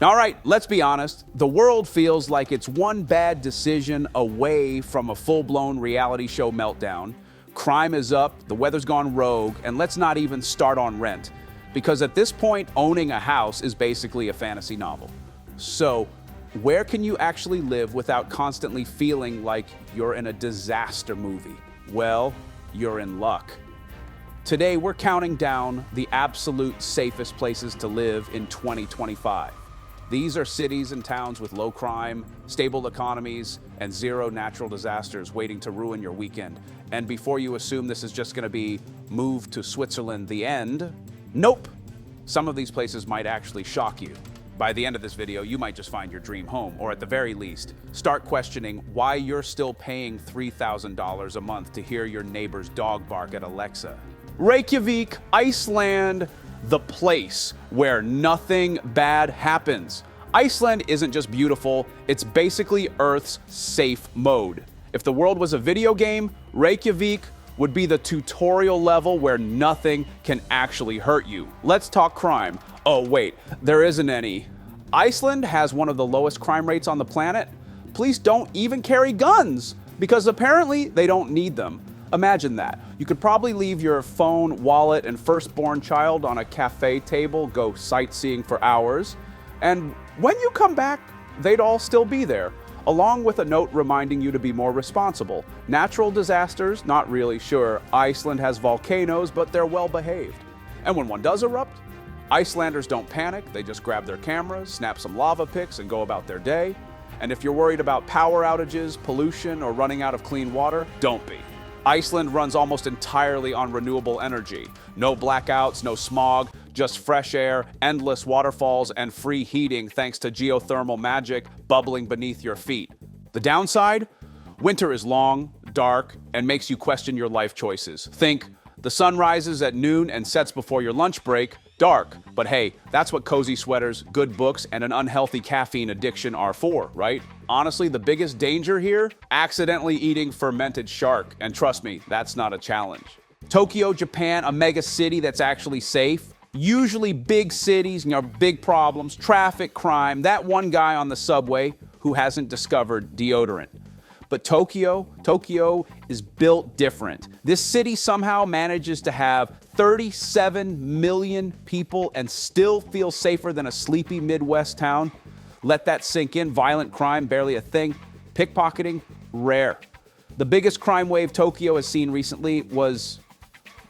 All right, let's be honest. The world feels like it's one bad decision away from a full-blown reality show meltdown. Crime is up, the weather's gone rogue, and let's not even start on Rent. Because at this point, owning a house is basically a fantasy novel. So, where can you actually live without constantly feeling like you're in a disaster movie? Well, you're in luck. Today, we're counting down the absolute safest places to live in 2025. These are cities and towns with low crime, stable economies, and zero natural disasters waiting to ruin your weekend. And before you assume this is just going to be move to Switzerland the end, nope. Some of these places might actually shock you. By the end of this video, you might just find your dream home, or at the very least, start questioning why you're still paying $3,000 a month to hear your neighbor's dog bark at Alexa. Reykjavik, Iceland, the place where nothing bad happens. Iceland isn't just beautiful, it's basically Earth's safe mode. If the world was a video game, Reykjavik would be the tutorial level where nothing can actually hurt you. Let's talk crime. Oh wait, there isn't any. Iceland has one of the lowest crime rates on the planet. Police don't even carry guns because apparently they don't need them. Imagine that. You could probably leave your phone, wallet, and firstborn child on a cafe table, go sightseeing for hours, and when you come back, they'd all still be there, along with a note reminding you to be more responsible. Natural disasters, not really sure. Iceland has volcanoes, but they're well behaved. And when one does erupt, Icelanders don't panic, they just grab their cameras, snap some lava pics, and go about their day. And if you're worried about power outages, pollution, or running out of clean water, don't be. Iceland runs almost entirely on renewable energy. No blackouts, no smog, just fresh air, endless waterfalls, and free heating thanks to geothermal magic bubbling beneath your feet. The downside? Winter is long, dark, and makes you question your life choices. Think, the sun rises at noon and sets before your lunch break, dark. But hey, that's what cozy sweaters, good books, and an unhealthy caffeine addiction are for, right? Honestly, the biggest danger here? Accidentally eating fermented shark. And trust me, that's not a challenge. Tokyo, Japan, a mega city that's actually safe. Usually big cities, big problems, traffic, crime, that one guy on the subway who hasn't discovered deodorant. But Tokyo is built different. This city somehow manages to have 37 million people and still feel safer than a sleepy Midwest town. Let that sink in. Violent crime, barely a thing. Pickpocketing, rare. The biggest crime wave Tokyo has seen recently was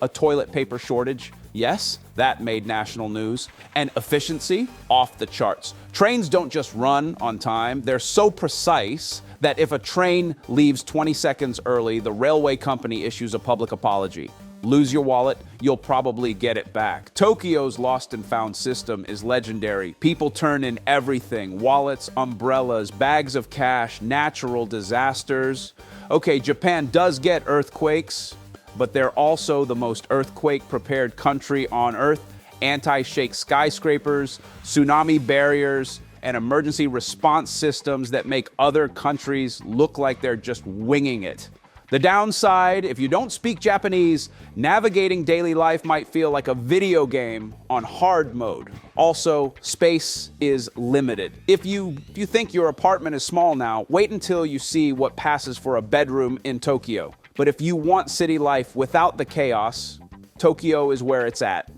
a toilet paper shortage. Yes, that made national news. And efficiency, off the charts. Trains don't just run on time, they're so precise that if a train leaves 20 seconds early, the railway company issues a public apology. Lose your wallet, you'll probably get it back. Tokyo's lost and found system is legendary. People turn in everything: wallets, umbrellas, bags of cash, natural disasters. Okay, Japan does get earthquakes, but they're also the most earthquake-prepared country on Earth. Anti-shake skyscrapers, tsunami barriers, and emergency response systems that make other countries look like they're just winging it. The downside, if you don't speak Japanese, navigating daily life might feel like a video game on hard mode. Also, space is limited. If you think your apartment is small now, wait until you see what passes for a bedroom in Tokyo. But if you want city life without the chaos, Tokyo is where it's at.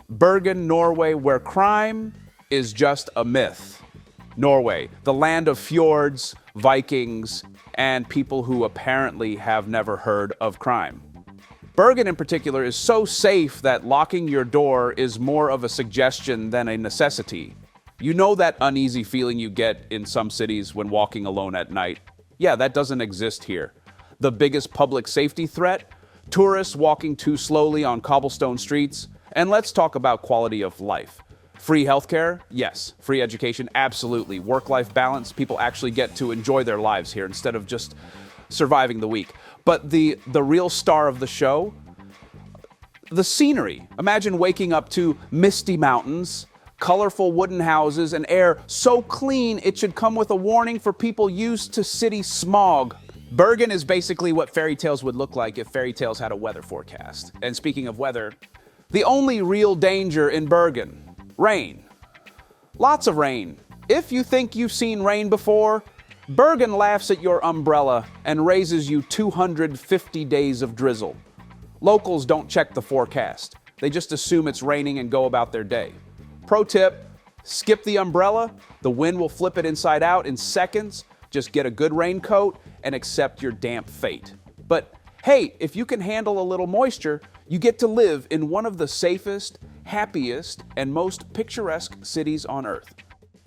Bergen, Norway, where crime is just a myth. Norway, the land of fjords, Vikings, and people who apparently have never heard of crime. Bergen in particular is so safe that locking your door is more of a suggestion than a necessity. You know that uneasy feeling you get in some cities when walking alone at night? Yeah, that doesn't exist here. The biggest public safety threat? Tourists walking too slowly on cobblestone streets. And let's talk about quality of life. Free healthcare? Yes. Free education? Absolutely. Work-life balance? People actually get to enjoy their lives here instead of just surviving the week. But the real star of the show? The scenery. Imagine waking up to misty mountains, colorful wooden houses, and air so clean it should come with a warning for people used to city smog. Bergen is basically what fairy tales would look like if fairy tales had a weather forecast. And speaking of weather, the only real danger in Bergen: rain. Lots of rain. If you think you've seen rain before, Bergen laughs at your umbrella and raises you 250 days of drizzle. Locals don't check the forecast. They just assume it's raining and go about their day. Pro tip, skip the umbrella. The wind will flip it inside out in seconds. Just get a good raincoat and accept your damp fate. But hey, if you can handle a little moisture, you get to live in one of the safest, happiest, and most picturesque cities on Earth.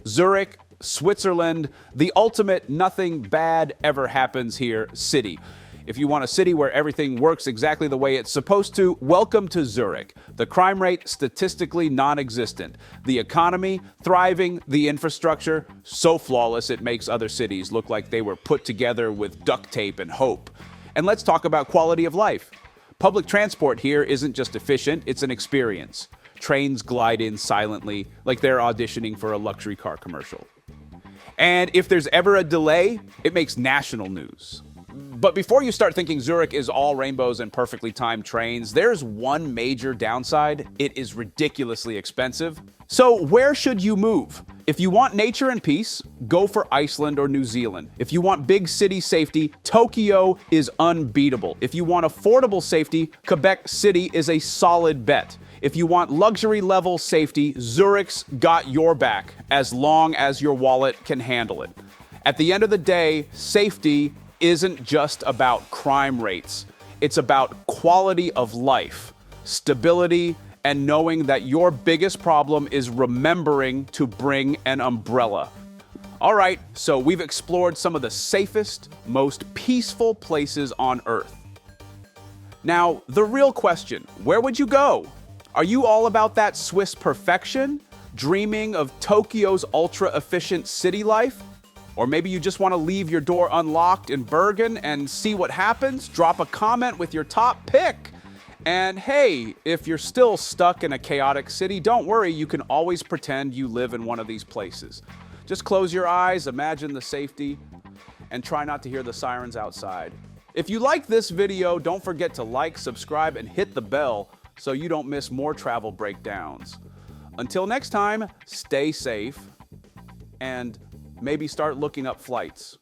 Zurich, Switzerland, the ultimate nothing bad ever happens here city. If you want a city where everything works exactly the way it's supposed to, welcome to Zurich. The crime rate statistically non-existent. The economy thriving, the infrastructure so flawless it makes other cities look like they were put together with duct tape and hope. And let's talk about quality of life. Public transport here isn't just efficient, it's an experience. Trains glide in silently like they're auditioning for a luxury car commercial. And if there's ever a delay, it makes national news. But before you start thinking Zurich is all rainbows and perfectly timed trains, there's one major downside. It is ridiculously expensive. So where should you move? If you want nature and peace, go for Iceland or New Zealand. If you want big city safety, Tokyo is unbeatable. If you want affordable safety, Quebec City is a solid bet. If you want luxury level safety, Zurich's got your back, as long as your wallet can handle it. At the end of the day, safety isn't just about crime rates. It's about quality of life, stability, and knowing that your biggest problem is remembering to bring an umbrella. All right, so we've explored some of the safest, most peaceful places on Earth. Now, the real question, where would you go? Are you all about that Swiss perfection, dreaming of Tokyo's ultra-efficient city life? Or maybe you just want to leave your door unlocked in Bergen and see what happens? Drop a comment with your top pick. And hey, if you're still stuck in a chaotic city, don't worry, you can always pretend you live in one of these places. Just close your eyes, imagine the safety, and try not to hear the sirens outside. If you like this video, don't forget to like, subscribe, and hit the bell so you don't miss more travel breakdowns. Until next time, stay safe and maybe start looking up flights.